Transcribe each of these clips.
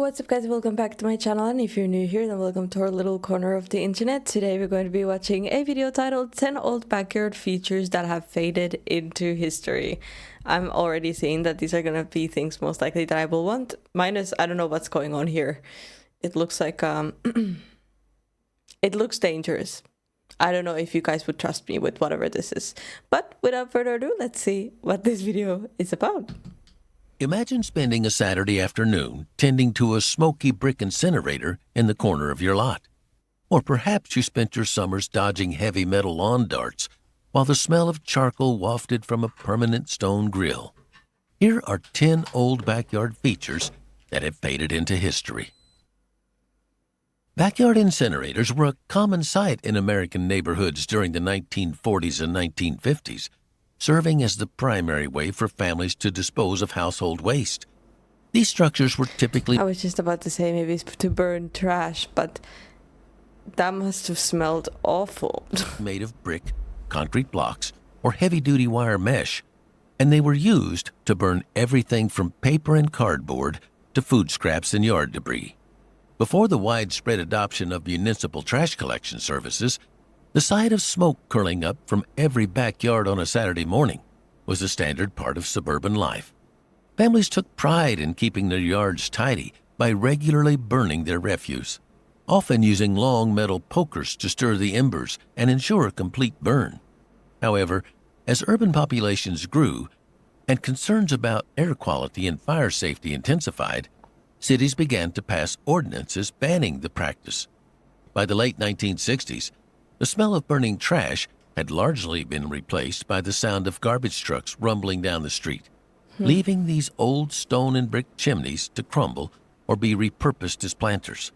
What's up guys, welcome back to my channel, and if you're new here then welcome to our little corner of the internet. Today we're going to be watching a video titled 10 old backyard features that have faded into history. I'm already seeing that these are going to be things most likely that I will want, minus I don't know what's going on here. It looks like it looks dangerous. I don't know if you guys would trust me with whatever this is, but without further ado, let's see what this video is about. Imagine spending a Saturday afternoon tending to a smoky brick incinerator in the corner of your lot. Or perhaps you spent your summers dodging heavy metal lawn darts while the smell of charcoal wafted from a permanent stone grill. Here are 10 old backyard features that have faded into history. Backyard incinerators were a common sight in American neighborhoods during the 1940s and 1950s. Serving as the primary way for families to dispose of household waste. These structures were typically... I was just about to say maybe it's to burn trash, but that must have smelled awful. ...made of brick, concrete blocks, or heavy-duty wire mesh, and they were used to burn everything from paper and cardboard to food scraps and yard debris. Before the widespread adoption of municipal trash collection services, the sight of smoke curling up from every backyard on a Saturday morning was a standard part of suburban life. Families took pride in keeping their yards tidy by regularly burning their refuse, often using long metal pokers to stir the embers and ensure a complete burn. However, as urban populations grew and concerns about air quality and fire safety intensified, cities began to pass ordinances banning the practice. By the late 1960s, the smell of burning trash had largely been replaced by the sound of garbage trucks rumbling down the street, leaving these old stone and brick chimneys to crumble or be repurposed as planters.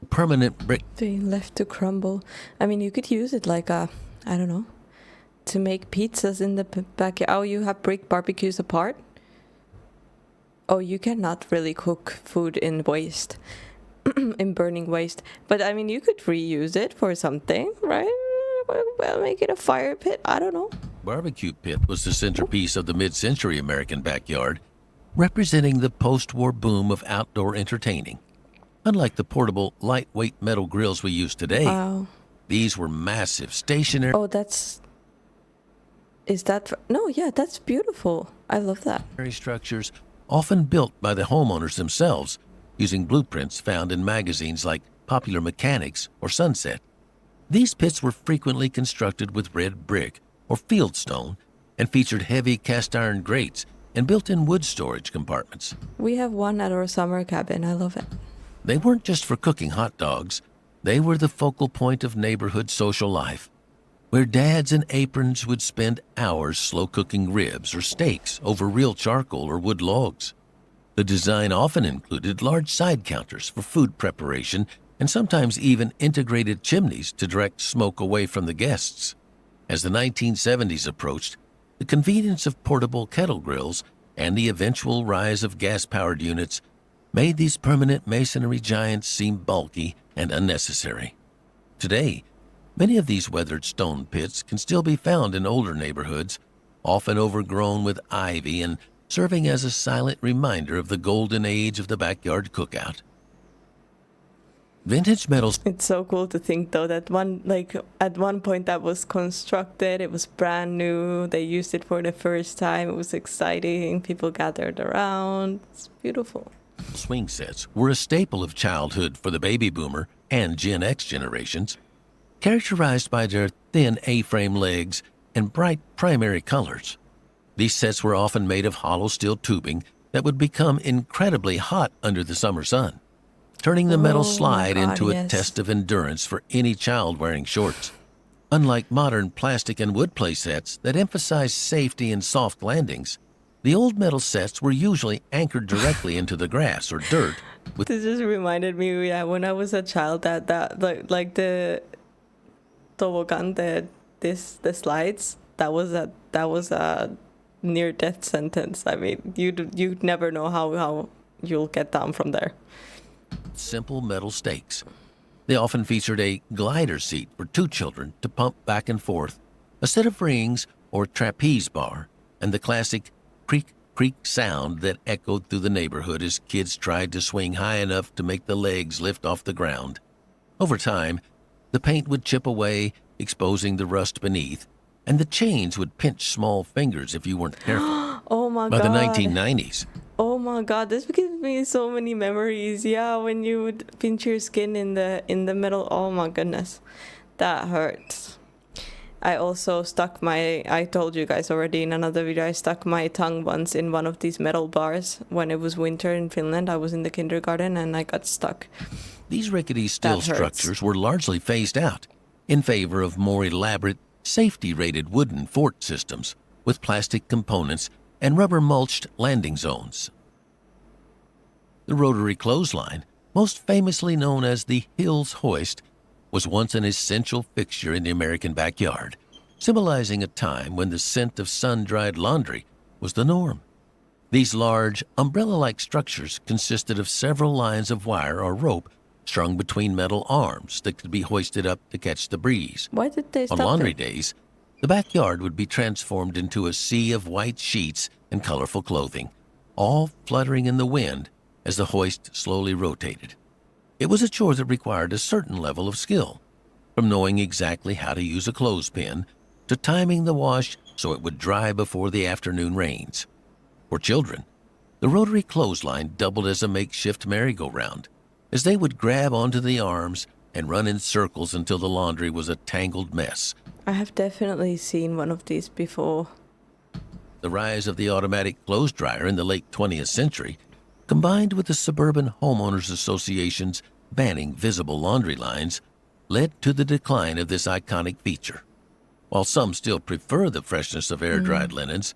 Permanent brick Being left to crumble. I mean, you could use it like I don't know, to make pizzas in the backyard. Oh, you have brick barbecues apart? Oh, you cannot really cook food in waste. In burning waste, but I mean you could reuse it for something, right? Well, make it a fire pit, I don't know. Barbecue pit was the centerpiece of the mid-century American backyard, representing the post-war boom of outdoor entertaining. Unlike the portable, lightweight metal grills we use today, Wow. These were massive stationary Oh, no, yeah, that's beautiful. I love that. structures, often built by the homeowners themselves, using blueprints found in magazines like Popular Mechanics or Sunset. These pits were frequently constructed with red brick or fieldstone and featured heavy cast iron grates and built-in wood storage compartments. We have one at our summer cabin. I love it. They weren't just for cooking hot dogs. They were the focal point of neighborhood social life, where dads in aprons would spend hours slow-cooking ribs or steaks over real charcoal or wood logs. The design often included large side counters for food preparation and sometimes even integrated chimneys to direct smoke away from the guests. As the 1970s approached, the convenience of portable kettle grills and the eventual rise of gas-powered units made these permanent masonry giants seem bulky and unnecessary. Today, many of these weathered stone pits can still be found in older neighborhoods, often overgrown with ivy and serving as a silent reminder of the golden age of the backyard cookout. Vintage metals. It's so cool to think though that at one point that was constructed, it was brand new, they used it for the first time, it was exciting, people gathered around. It's beautiful. Swing sets were a staple of childhood for the baby boomer and Gen X generations, characterized by their thin A-frame legs and bright primary colors. These sets were often made of hollow steel tubing that would become incredibly hot under the summer sun, turning the metal slide into a test of endurance for any child wearing shorts. Unlike modern plastic and wood play sets that emphasize safety and soft landings, the old metal sets were usually anchored directly into the grass or dirt. This just reminded me, yeah, when I was a child, that the toboggan, the slides, that was a near-death sentence. I mean, you'd never know how you'll get down from there. Simple metal stakes. They often featured a glider seat for two children to pump back and forth, a set of rings or trapeze bar, and the classic creak, creak sound that echoed through the neighborhood as kids tried to swing high enough to make the legs lift off the ground. Over time, the paint would chip away, exposing the rust beneath, and the chains would pinch small fingers if you weren't careful. Oh my By the God. 1990s, Oh my God, this gives me so many memories. Yeah, when you would pinch your skin in the middle. Oh my goodness. That hurts. I also stuck I told you guys already in another video, I stuck my tongue once in one of these metal bars when it was winter in Finland. I was in the kindergarten and I got stuck. these rickety steel structures were largely phased out in favor of more elaborate, safety-rated wooden fort systems with plastic components and rubber-mulched landing zones. The Rotary clothesline, most famously known as the Hills Hoist, was once an essential fixture in the American backyard, symbolizing a time when the scent of sun-dried laundry was the norm. These large, umbrella-like structures consisted of several lines of wire or rope strung between metal arms that could be hoisted up to catch the breeze. Why did they stop On laundry there? days, the backyard would be transformed into a sea of white sheets and colorful clothing, all fluttering in the wind as the hoist slowly rotated. It was a chore that required a certain level of skill, from knowing exactly how to use a clothespin to timing the wash so it would dry before the afternoon rains. For children, the Rotary clothesline doubled as a makeshift merry-go-round, as they would grab onto the arms and run in circles until the laundry was a tangled mess. I have definitely seen one of these before. The rise of the automatic clothes dryer in the late 20th century, combined with the Suburban Homeowners Association's banning visible laundry lines, led to the decline of this iconic feature. While some still prefer the freshness of air-dried linens,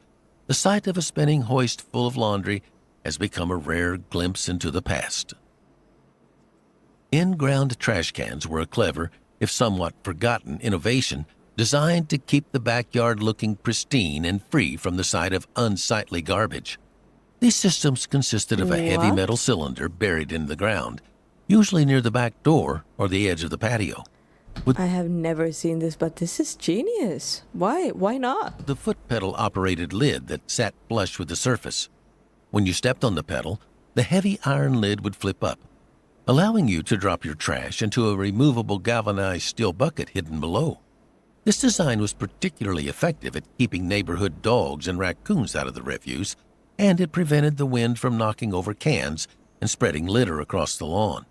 the sight of a spinning hoist full of laundry has become a rare glimpse into the past. In-ground trash cans were a clever, if somewhat forgotten, innovation designed to keep the backyard looking pristine and free from the sight of unsightly garbage. These systems consisted of a heavy What? metal cylinder buried in the ground, usually near the back door or the edge of the patio. I have never seen this, but this is genius. Why? Why not? The foot pedal operated lid that sat flush with the surface. When you stepped on the pedal, the heavy iron lid would flip up, allowing you to drop your trash into a removable galvanized steel bucket hidden below. This design was particularly effective at keeping neighborhood dogs and raccoons out of the refuse, and it prevented the wind from knocking over cans and spreading litter across the lawn.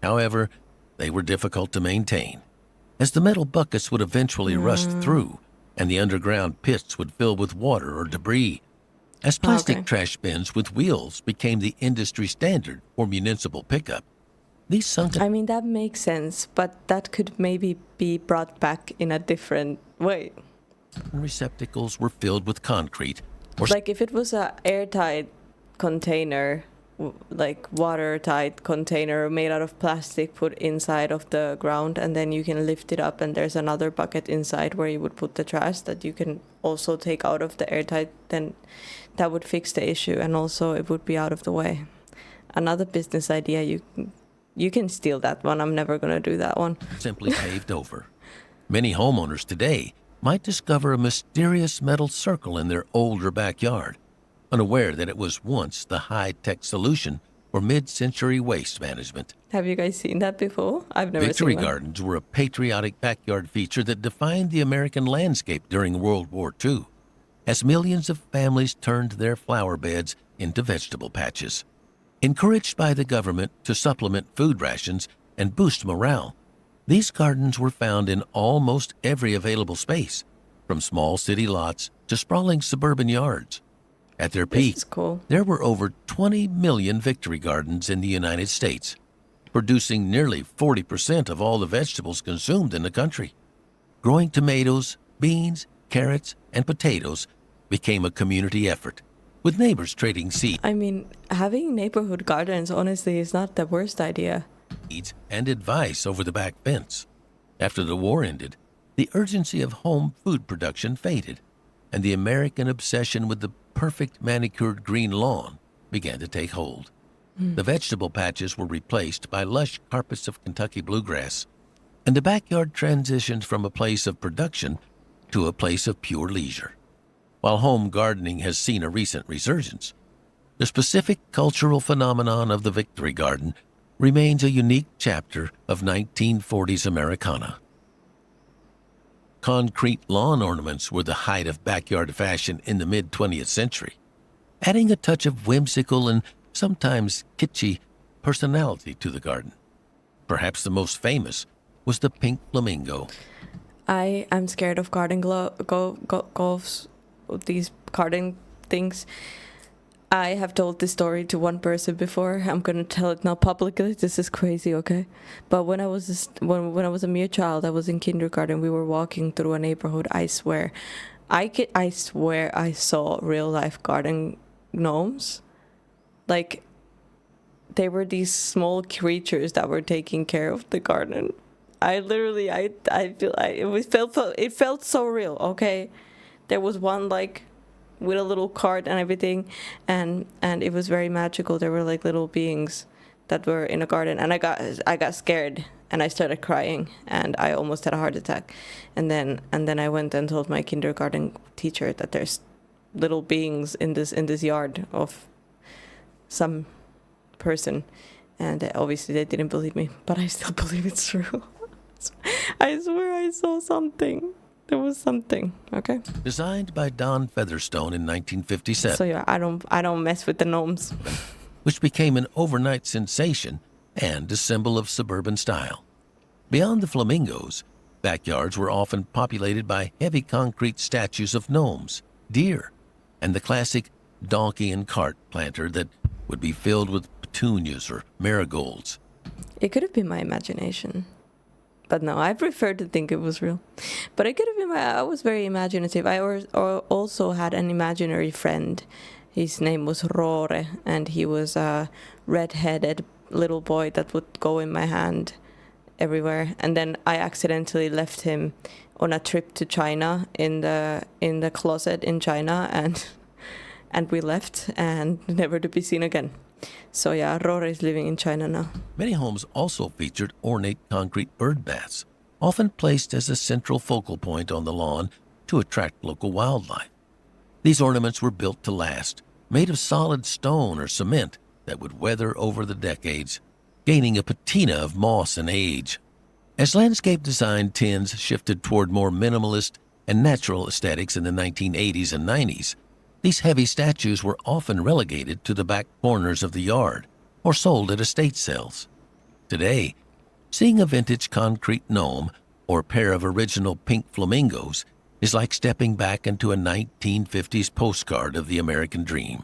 However, they were difficult to maintain, as the metal buckets would eventually rust through and the underground pits would fill with water or debris. As plastic trash bins with wheels became the industry standard for municipal pickup, these sunken I mean, that makes sense, but that could maybe be brought back in a different way. receptacles were filled with concrete or Like if it was a airtight container, like watertight container made out of plastic put inside of the ground, and then you can lift it up and there's another bucket inside where you would put the trash that you can also take out of the airtight, then that would fix the issue, and also it would be out of the way. Another business idea, you can steal that one. I'm never going to do that one. simply paved over. Many homeowners today might discover a mysterious metal circle in their older backyard, unaware that it was once the high-tech solution for mid-century waste management. Have you guys seen that before? I've never Victory seen one. gardens were a patriotic backyard feature that defined the American landscape during World War II, as millions of families turned their flower beds into vegetable patches. Encouraged by the government to supplement food rations and boost morale, these gardens were found in almost every available space, from small city lots to sprawling suburban yards. At their This peak, is cool. there were over 20 million victory gardens in the United States, producing nearly 40% of all the vegetables consumed in the country. Growing tomatoes, beans, carrots, and potatoes became a community effort, with neighbors trading seeds I mean, having neighborhood gardens honestly is not the worst idea. and advice over the back fence. After the war ended, the urgency of home food production faded, and the American obsession with the perfect manicured green lawn began to take hold. The vegetable patches were replaced by lush carpets of Kentucky bluegrass, and the backyard transitioned from a place of production to a place of pure leisure. While home gardening has seen a recent resurgence, the specific cultural phenomenon of the Victory Garden remains a unique chapter of 1940s Americana. Concrete lawn ornaments were the height of backyard fashion in the mid-20th century, adding a touch of whimsical and sometimes kitschy personality to the garden. Perhaps the most famous was the pink flamingo. I am scared of garden gloves, these garden things. I have told this story to one person before. I'm gonna tell it now publicly. This is crazy, okay? But when I was when I was a mere child, I was in kindergarten. We were walking through a neighborhood. I swear I saw real life garden gnomes. Like, they were these small creatures that were taking care of the garden. I literally, I feel, it felt so real. Okay, there was one like with a little cart and everything, and it was very magical. There were like little beings that were in a garden, and I got scared and I started crying and I almost had a heart attack, and then I went and told my kindergarten teacher that there's little beings in this yard of some person, and obviously they didn't believe me, but I still believe it's true. I swear I saw something. There was something. Okay. Designed by Don Featherstone in 1957. So yeah, I don't mess with the gnomes. Which became an overnight sensation and a symbol of suburban style. Beyond the flamingos, backyards were often populated by heavy concrete statues of gnomes, deer, and the classic donkey and cart planter that would be filled with petunias or marigolds. It could have been my imagination. But no, I prefer to think it was real. But it could have been I was very imaginative. I also had an imaginary friend. His name was Rotary, and he was a red-headed little boy that would go in my hand everywhere. And then I accidentally left him on a trip to China in the closet in China, and we left and never to be seen again. So yeah, Rory is living in China now. Many homes also featured ornate concrete bird baths, often placed as a central focal point on the lawn to attract local wildlife. These ornaments were built to last, made of solid stone or cement that would weather over the decades, gaining a patina of moss and age. As landscape design trends shifted toward more minimalist and natural aesthetics in the 1980s and 90s, these heavy statues were often relegated to the back corners of the yard or sold at estate sales. Today, seeing a vintage concrete gnome or a pair of original pink flamingos is like stepping back into a 1950s postcard of the American dream.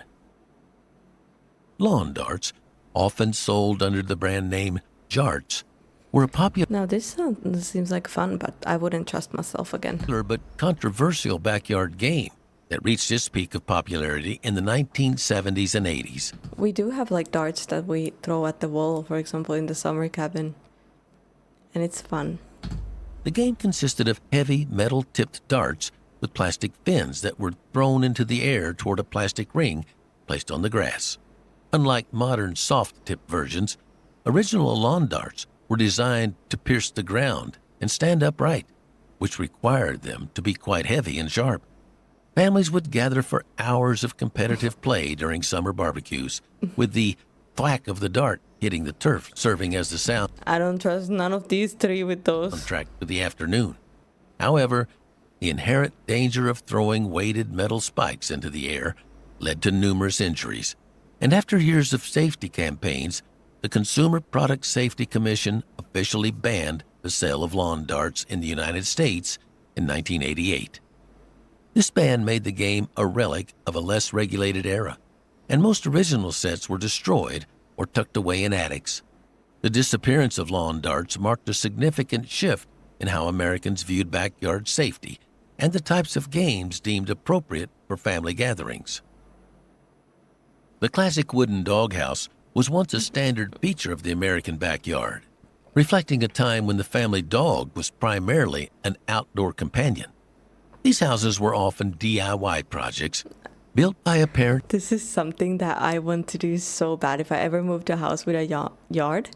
Lawn darts, often sold under the brand name Jarts, were a popular Now this seems like fun, but I wouldn't trust myself again. but controversial backyard game that reached its peak of popularity in the 1970s and 80s. We do have like darts that we throw at the wall, for example, in the summer cabin. And it's fun. The game consisted of heavy metal-tipped darts with plastic fins that were thrown into the air toward a plastic ring placed on the grass. Unlike modern soft-tipped versions, original lawn darts were designed to pierce the ground and stand upright, which required them to be quite heavy and sharp. Families would gather for hours of competitive play during summer barbecues, with the thwack of the dart hitting the turf serving as the sound I don't trust none of these three with those. soundtrack to the afternoon. However, the inherent danger of throwing weighted metal spikes into the air led to numerous injuries, and after years of safety campaigns, the Consumer Product Safety Commission officially banned the sale of lawn darts in the United States in 1988. This ban made the game a relic of a less regulated era, and most original sets were destroyed or tucked away in attics. The disappearance of lawn darts marked a significant shift in how Americans viewed backyard safety and the types of games deemed appropriate for family gatherings. The classic wooden doghouse was once a standard feature of the American backyard, reflecting a time when the family dog was primarily an outdoor companion. These houses were often DIY projects built by a parent. This is something that I want to do so bad. If I ever move to a house with a yard,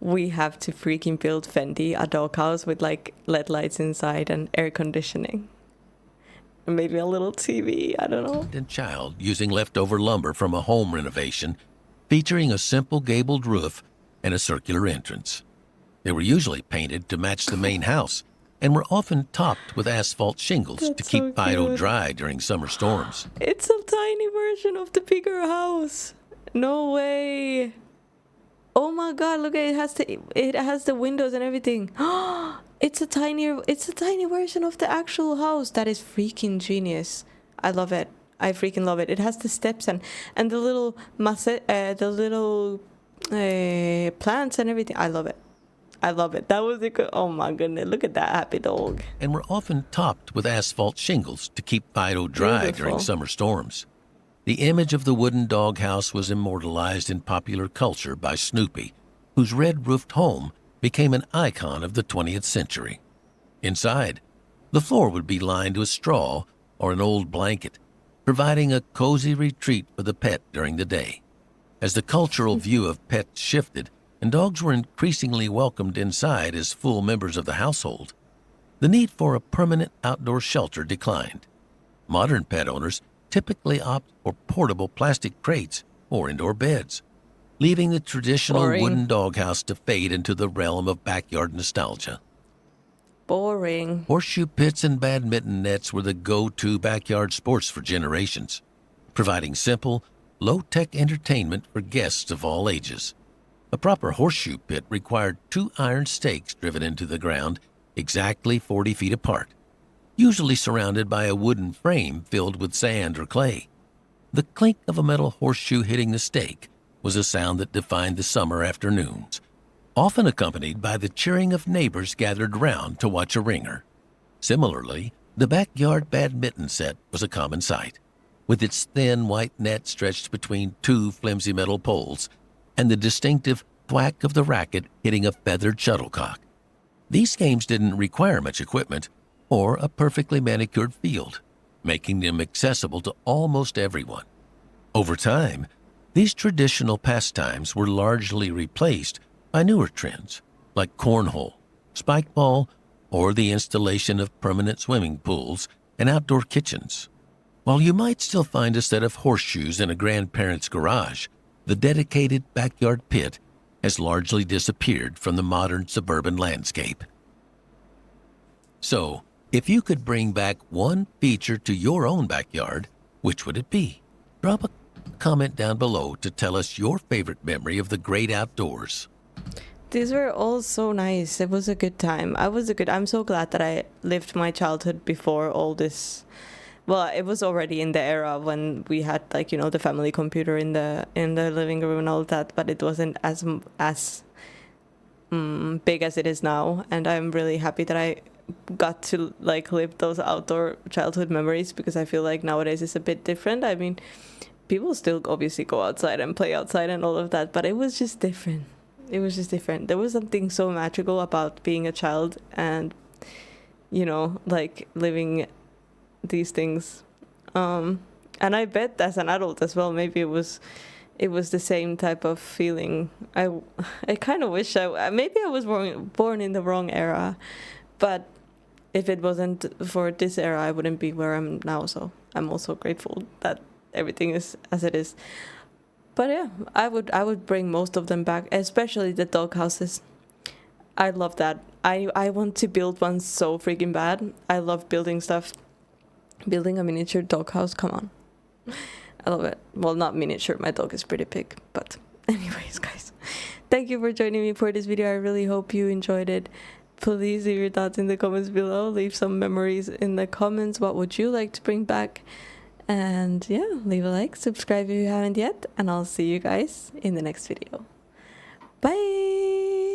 we have to freaking build Fendi a doghouse with like LED lights inside and air conditioning. maybe a little TV. I don't know. And child using leftover lumber from a home renovation, featuring a simple gabled roof and a circular entrance. They were usually painted to match the main house and were often topped with asphalt shingles to That's keep so Fido cute. dry during summer storms. It's a tiny version of the bigger house. No way. Oh my god, look at it. It has the windows and everything. It's a tiny version of the actual house. That is freaking genius. I love it. I freaking love it. It has the steps and the little plants and everything. I love it. I love it. That was oh my goodness. Look at that happy dog. And were often topped with asphalt shingles to keep Fido dry Beautiful. during summer storms. The image of the wooden doghouse was immortalized in popular culture by Snoopy, whose red-roofed home became an icon of the 20th century. Inside, the floor would be lined with straw or an old blanket, providing a cozy retreat for the pet during the day. As the cultural view of pets shifted, and dogs were increasingly welcomed inside as full members of the household, the need for a permanent outdoor shelter declined. Modern pet owners typically opt for portable plastic crates or indoor beds, leaving the traditional Boring. wooden doghouse to fade into the realm of backyard nostalgia. Boring. Horseshoe pits and badminton nets were the go-to backyard sports for generations, providing simple, low-tech entertainment for guests of all ages. A proper horseshoe pit required 2 iron stakes driven into the ground exactly 40 feet apart, usually surrounded by a wooden frame filled with sand or clay. The clink of a metal horseshoe hitting the stake was a sound that defined the summer afternoons, often accompanied by the cheering of neighbors gathered round to watch a ringer. Similarly, the backyard badminton set was a common sight, with its thin white net stretched between 2 flimsy metal poles and the distinctive thwack of the racket hitting a feathered shuttlecock. These games didn't require much equipment or a perfectly manicured field, making them accessible to almost everyone. Over time, these traditional pastimes were largely replaced by newer trends like cornhole, spikeball, or the installation of permanent swimming pools and outdoor kitchens. While you might still find a set of horseshoes in a grandparent's garage, the dedicated backyard pit has largely disappeared from the modern suburban landscape. So, if you could bring back one feature to your own backyard, which would it be? Drop a comment down below to tell us your favorite memory of the great outdoors. These were all so nice. It was a good time. I'm so glad that I lived my childhood before all this. Well, it was already in the era when we had the family computer in the living room and all that, but it wasn't as big as it is now. And I'm really happy that I got to live those outdoor childhood memories, because I feel like nowadays it's a bit different. I mean, people still obviously go outside and play outside and all of that, but it was just different. There was something so magical about being a child and living these things, and I bet as an adult as well, maybe it was the same type of feeling. I kind of wish maybe I was born in the wrong era, but if it wasn't for this era, I wouldn't be where I'm now. So I'm also grateful that everything is as it is. But yeah, I would bring most of them back, especially the dog houses. I love that. I want to build one so freaking bad. I love building stuff. Building a miniature dog house, come on. I love it. Well, not miniature, my dog is pretty big, but anyways, guys, thank you for joining me for this video. I really hope you enjoyed it. Please leave your thoughts in the comments below. Leave some memories in the comments. What would you like to bring back? And yeah, leave a like, subscribe if you haven't yet, and I'll see you guys in the next video. Bye!